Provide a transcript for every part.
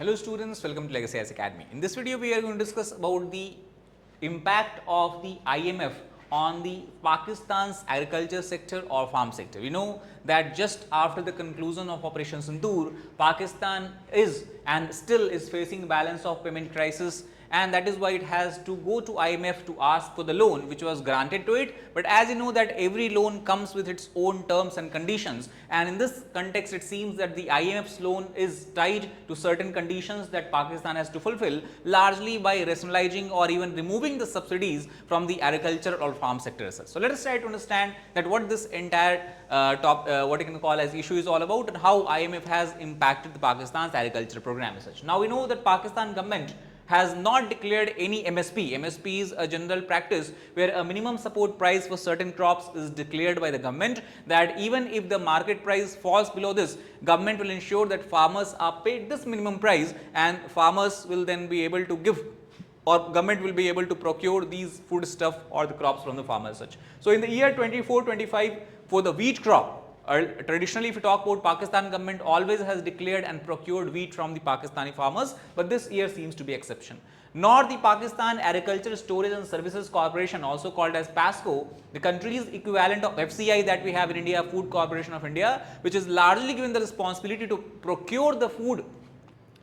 Hello students, welcome to Legacy IAS Academy. In this video, we are going to discuss about the impact of the IMF on the Pakistan's agriculture sector or farm sector. We know that just after the conclusion of Operation Sindoor, Pakistan is and still is facing balance of payment crisis, and that is why it has to go to IMF to ask for the loan which was granted to it. But as you know that every loan comes with its own terms and conditions, and in this context it seems that the IMF's loan is tied to certain conditions that Pakistan has to fulfill, largely by rationalizing or even removing the subsidies from the agriculture or farm sector as such. So let us try to understand that what this entire what you can call as issue is all about, and how IMF has impacted the Pakistan's agriculture program as such. Now we know that Pakistan government has not declared any MSP. MSP is a general practice where a minimum support price for certain crops is declared by the government, that even if the market price falls below this, government will ensure that farmers are paid this minimum price, and farmers will then be able to give, or government will be able to procure these food stuff or the crops from the farmers such. So in the year 24-25 for the wheat crop, traditionally if you talk about Pakistan government always has declared and procured wheat from the Pakistani farmers, but this year seems to be exception. Nor the Pakistan Agriculture Storage and Services Corporation, also called as PASCO, the country's equivalent of FCI that we have in India, Food Corporation of India, which is largely given the responsibility to procure the food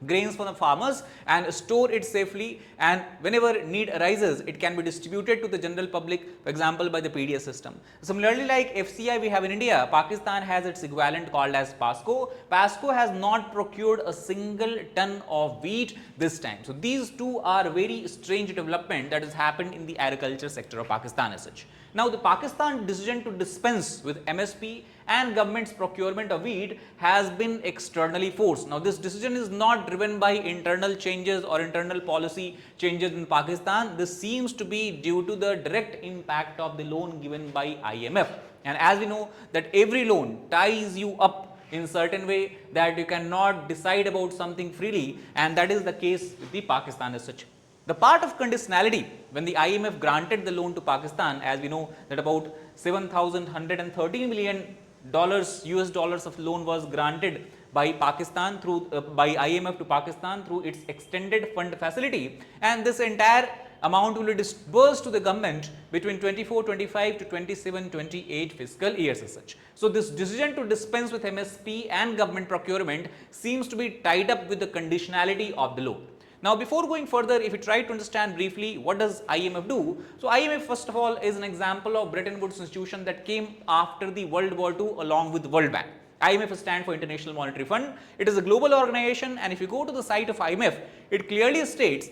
grains from the farmers and store it safely, and whenever need arises it can be distributed to the general public, for example by the PDS system. Similarly, like FCI we have in India, Pakistan has its equivalent called as PASCO. PASCO has not procured a single ton of wheat this time. So these two are very strange development that has happened in the agriculture sector of Pakistan as such. Now the Pakistan decision to dispense with MSP and government's procurement of wheat has been externally forced. Now this decision is not driven by internal changes or internal policy changes in Pakistan. This seems to be due to the direct impact of the loan given by IMF. And as we know that every loan ties you up in certain way that you cannot decide about something freely, and that is the case with the Pakistan as such. The part of conditionality, when the IMF granted the loan to Pakistan, as we know that about $7,113 million US dollars of loan was granted by Pakistan through by IMF to Pakistan through its extended fund facility, and this entire amount will be disbursed to the government between 24-25 to 27-28 fiscal years as such. So this decision to dispense with MSP and government procurement seems to be tied up with the conditionality of the loan. Now before going further, if we try to understand briefly what does IMF do. So IMF first of all is an example of Bretton Woods institution that came after the World War II along with the World Bank. IMF stands for International Monetary Fund. It is a global organization, and if you go to the site of IMF, it clearly states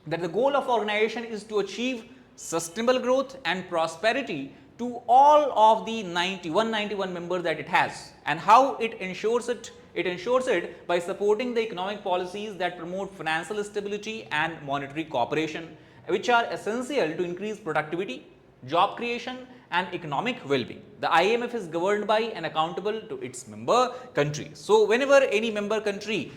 that the goal of organization is to achieve sustainable growth and prosperity to all of the 191 members that it has. And how it ensures it? It ensures it by supporting the economic policies that promote financial stability and monetary cooperation, which are essential to increase productivity, job creation and economic well-being. The IMF is governed by and accountable to its member countries. So whenever any member country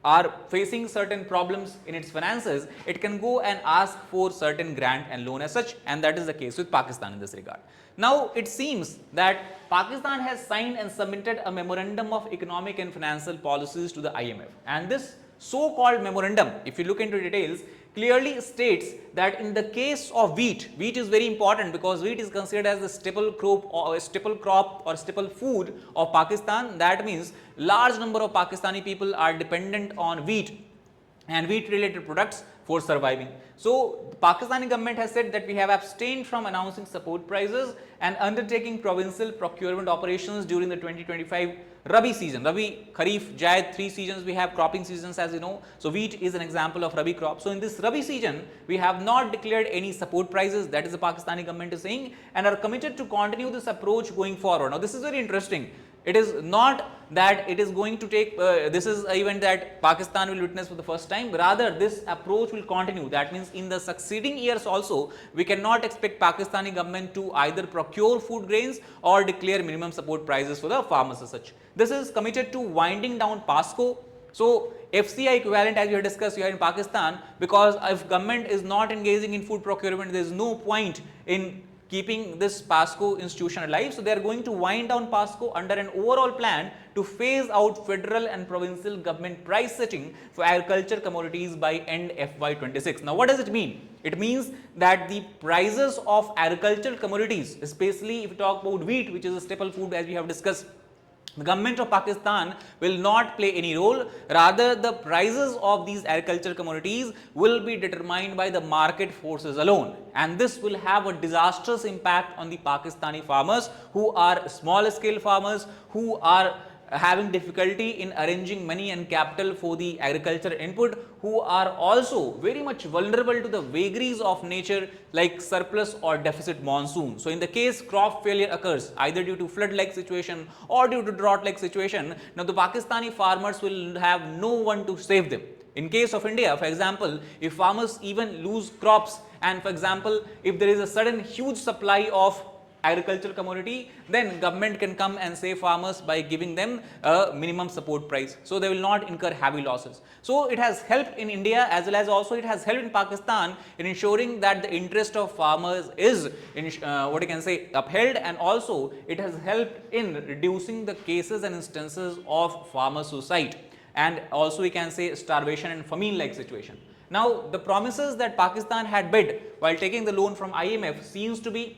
are facing certain problems in its finances, it can go and ask for certain grant and loan as such, and that is the case with Pakistan in this regard. Now it seems that Pakistan has signed and submitted a memorandum of economic and financial policies to the IMF, and this so-called memorandum, if you look into details, clearly states that in the case of wheat is very important because wheat is considered as the staple crop or staple food of Pakistan. That means large number of Pakistani people are dependent on wheat and wheat related products for surviving. So the Pakistani government has said that we have abstained from announcing support prices and undertaking provincial procurement operations during the 2025 Rabi season. Rabi, Kharif, Jaid, 3 seasons we have cropping seasons, as you know. So wheat is an example of Rabi crop. So in this Rabi season, we have not declared any support prices, that is the Pakistani government is saying, and are committed to continue this approach going forward. Now this is very interesting. It is not that it is going to take, this is an event that Pakistan will witness for the first time, rather this approach will continue. That means in the succeeding years also, we cannot expect Pakistani government to either procure food grains or declare minimum support prices for the farmers as such. This is committed to winding down PASCO. So FCI equivalent, as we have discussed here in Pakistan, because if government is not engaging in food procurement, there is no point in keeping this PASCO institution alive. So they are going to wind down PASCO under an overall plan to phase out federal and provincial government price setting for agriculture commodities by end FY26. Now what does it mean? It means that the prices of agricultural commodities, especially if you talk about wheat, which is a staple food as we have discussed, the government of Pakistan will not play any role. Rather, the prices of these agricultural commodities will be determined by the market forces alone, and this will have a disastrous impact on the Pakistani farmers, who are small scale farmers, who are having difficulty in arranging money and capital for the agriculture input, who are also very much vulnerable to the vagaries of nature like surplus or deficit monsoon. So in the case crop failure occurs either due to flood like situation or due to drought like situation, now the Pakistani farmers will have no one to save them. In case of India, for example, if farmers even lose crops, and for example, if there is a sudden huge supply of agricultural commodity, then government can come and save farmers by giving them a minimum support price, so they will not incur heavy losses. So it has helped in India as well as also it has helped in Pakistan in ensuring that the interest of farmers is what you can say upheld, and also it has helped in reducing the cases and instances of farmer suicide, and also we can say starvation and famine like situation. Now the promises that Pakistan had made while taking the loan from IMF seems to be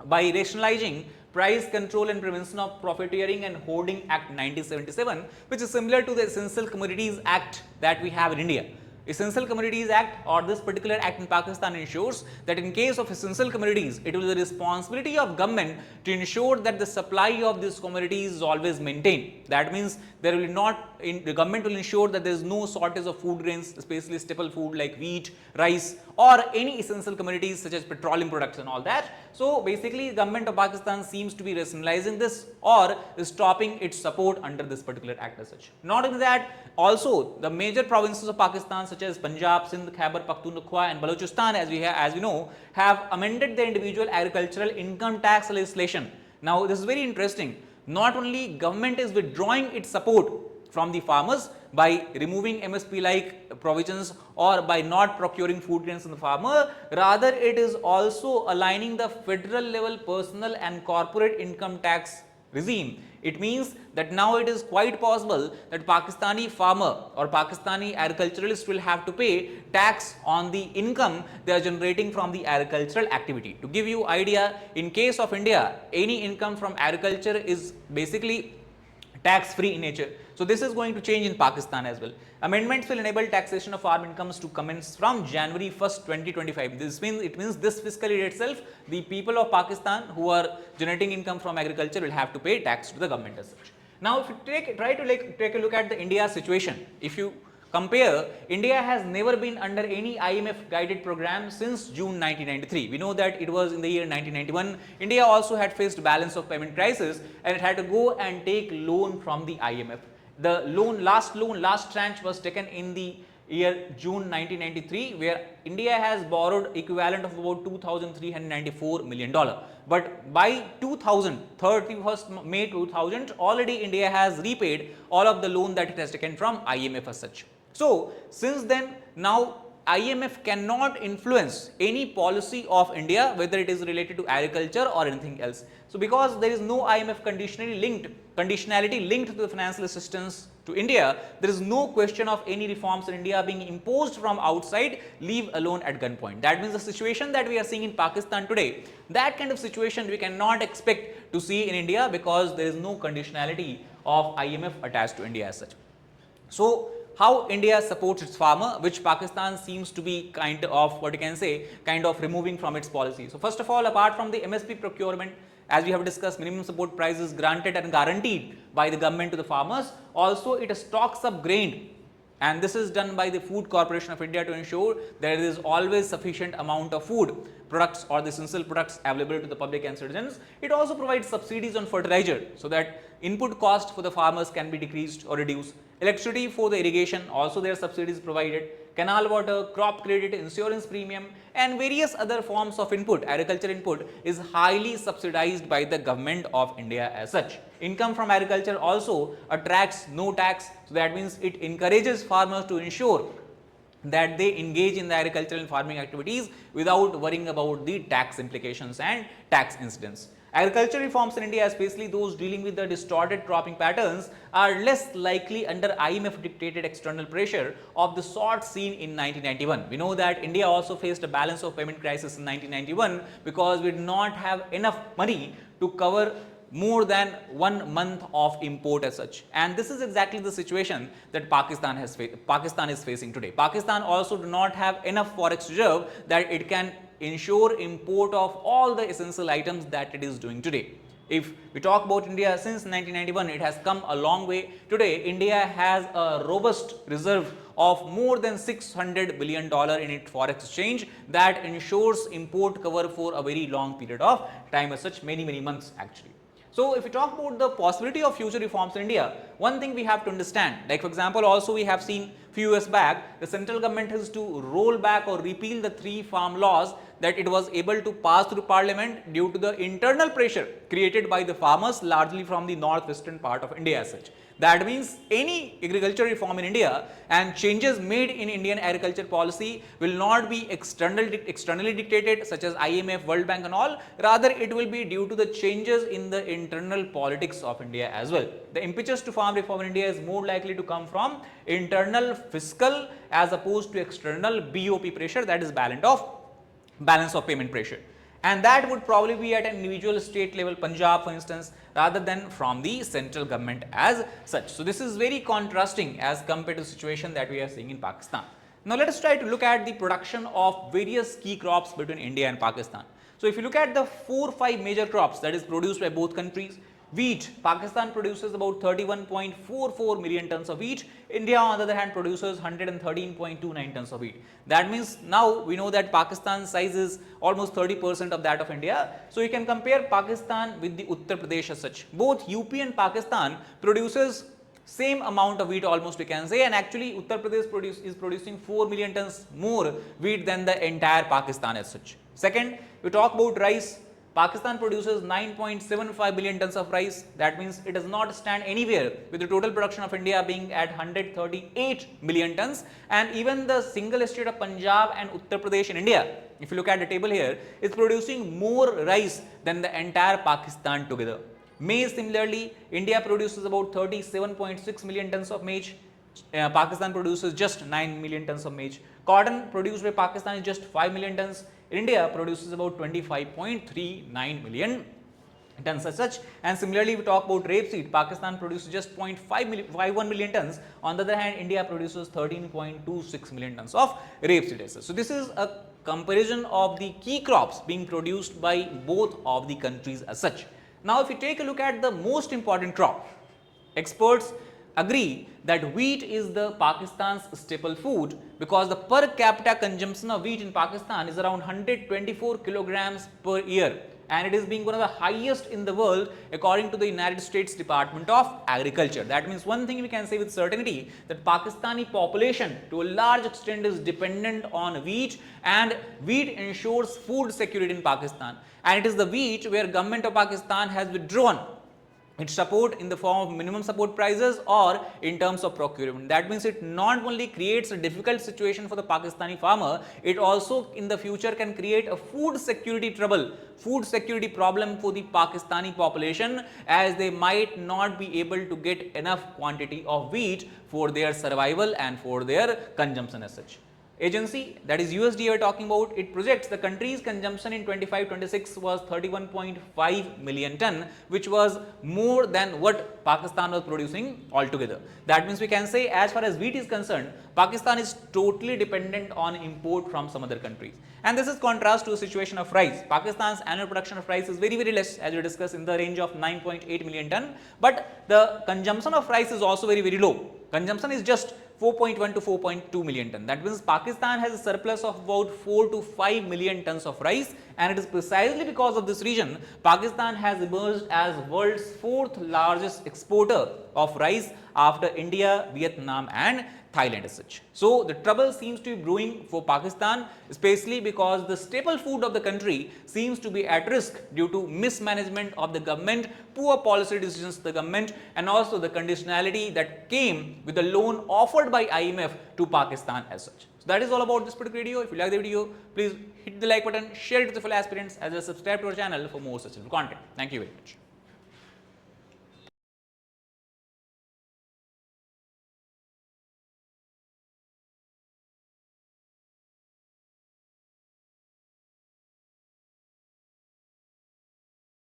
by rationalizing Price Control and Prevention of Profiteering and Hoarding Act 1977, which is similar to the Essential Commodities Act that we have in India. Essential Commodities Act, or this particular act in Pakistan, ensures that in case of essential commodities, it will be the responsibility of government to ensure that the supply of these commodities is always maintained. That means there will not, the government will ensure that there is no shortage of food grains, especially staple food like wheat, rice, or any essential commodities such as petroleum products and all that. So basically, the government of Pakistan seems to be rationalizing this or stopping its support under this particular act as such. Not only that, also the major provinces of Pakistan such as Punjab, Sindh, Khyber Pakhtunkhwa and Balochistan, as we know, have amended their individual agricultural income tax legislation. Now this is very interesting. Not only government is withdrawing its support from the farmers by removing MSP like provisions or by not procuring food grains from the farmer, rather it is also aligning the federal level personal and corporate income tax regime. It means that now it is quite possible that Pakistani farmer or Pakistani agriculturalist will have to pay tax on the income they are generating from the agricultural activity. To give you idea, in case of India, any income from agriculture is basically tax free in nature. So this is going to change in Pakistan as well. Amendments will enable taxation of farm incomes to commence from January 1st, 2025. This means, it means this fiscal year itself, the people of Pakistan who are generating income from agriculture will have to pay tax to the government as such. Now, if you try to take a look at the India situation, if you compare, India has never been under any IMF guided program since June 1993. We know that it was in the year 1991. India also had faced balance of payment crisis and it had to go and take loan from the IMF. The last tranche was taken in the year June 1993, where India has borrowed equivalent of about $2,394 million. But by 31st May 2000, already India has repaid all of the loan that it has taken from IMF as such. So since then, now IMF cannot influence any policy of India, whether it is related to agriculture or anything else. So because there is no IMF conditionality linked to the financial assistance to India, there is no question of any reforms in India being imposed from outside, leave alone at gunpoint. That means the situation that we are seeing in Pakistan today, that kind of situation we cannot expect to see in India because there is no conditionality of IMF attached to India as such. So how India supports its farmer, which Pakistan seems to be kind of removing from its policy. So first of all, apart from the MSP procurement, as we have discussed, minimum support prices granted and guaranteed by the government to the farmers, also it stocks up grain, and this is done by the Food Corporation of India to ensure there is always sufficient amount of food products or the essential products available to the public and citizens. It also provides subsidies on fertilizer so that input cost for the farmers can be decreased or reduced. Electricity for the irrigation, also there are subsidies provided. Canal water, crop credit, insurance premium and various other forms of input, agriculture input is highly subsidized by the government of India as such. Income from agriculture also attracts no tax, so that means it encourages farmers to ensure that they engage in the agricultural and farming activities without worrying about the tax implications and tax incidents. Agricultural reforms in India, especially those dealing with the distorted cropping patterns, are less likely under IMF dictated external pressure of the sort seen in 1991. We know that India also faced a balance of payment crisis in 1991 because we did not have enough money to cover more than 1 month of import as such, and this is exactly the situation that Pakistan is facing today. Pakistan also do not have enough forex reserve that it can ensure import of all the essential items that it is doing today. If we talk about India, since 1991 it has come a long way. Today India has a robust reserve of more than $600 billion in its forex exchange that ensures import cover for a very long period of time, as such many months actually. So, if we talk about the possibility of future reforms in India, one thing we have to understand, like for example, also we have seen few years back, the central government has to roll back or repeal the 3 farm laws that it was able to pass through parliament due to the internal pressure created by the farmers largely from the northwestern part of India as such. That means any agricultural reform in India and changes made in Indian agriculture policy will not be externally dictated, such as IMF, World Bank and all. Rather, it will be due to the changes in the internal politics of India as well. The impetus to farm reform in India is more likely to come from internal fiscal as opposed to external BOP pressure, that is balance of payment pressure. And that would probably be at an individual state level, Punjab for instance, rather than from the central government as such. So, this is very contrasting as compared to the situation that we are seeing in Pakistan. Now, let us try to look at the production of various key crops between India and Pakistan. So, if you look at the 4-5 major crops that is produced by both countries, wheat, Pakistan produces about 31.44 million tons of wheat. India on the other hand produces 113.29 tons of wheat. That means now we know that Pakistan's size is almost 30% of that of India. So, you can compare Pakistan with the Uttar Pradesh as such. Both UP and Pakistan produces same amount of wheat almost we can say, and actually Uttar Pradesh is producing 4 million tons more wheat than the entire Pakistan as such. Second, we talk about rice. Pakistan produces 9.75 billion tons of rice. That means it does not stand anywhere with the total production of India being at 138 million tons, and even the single state of Punjab and Uttar Pradesh in India, if you look at the table here, is producing more rice than the entire Pakistan together. Maize similarly, India produces about 37.6 million tons of maize. Pakistan produces just 9 million tons of maize. Cotton produced by Pakistan is just 5 million tons. India produces about 25.39 million tons as such, and similarly we talk about rapeseed. Pakistan produces just 0.51 million tons. On the other hand, India produces 13.26 million tons of rapeseed as such. So, this is a comparison of the key crops being produced by both of the countries as such. Now, if you take a look at the most important crop, experts agree that wheat is the Pakistan's staple food because the per capita consumption of wheat in Pakistan is around 124 kilograms per year, and it is being one of the highest in the world according to the United States Department of Agriculture. That means one thing we can say with certainty, that Pakistani population to a large extent is dependent on wheat, and wheat ensures food security in Pakistan, and it is the wheat where government of Pakistan has withdrawn its support in the form of minimum support prices or in terms of procurement. That means it not only creates a difficult situation for the Pakistani farmer, it also in the future can create a food security problem for the Pakistani population, as they might not be able to get enough quantity of wheat for their survival and for their consumption as such. Agency, that is USDA we are talking about, it projects the country's consumption in 25-26 was 31.5 million ton, which was more than what Pakistan was producing altogether. That means we can say, as far as wheat is concerned, Pakistan is totally dependent on import from some other countries. And this is contrast to the situation of rice. Pakistan's annual production of rice is very less, as we discussed, in the range of 9.8 million ton, but the consumption of rice is also very low. Consumption is just 4.1 to 4.2 million ton. That means Pakistan has a surplus of about 4 to 5 million tons of rice, and it is precisely because of this reason Pakistan has emerged as world's 4th largest exporter of rice after India, Vietnam and Thailand as such. So, the trouble seems to be brewing for Pakistan, especially because the staple food of the country seems to be at risk due to mismanagement of the government, poor policy decisions of the government, and also the conditionality that came with the loan offered by IMF to Pakistan as such. So that is all about this particular video. If you like the video, please hit the like button, share it with the fellow aspirants, as well as subscribe to our channel for more such content. Thank you very much.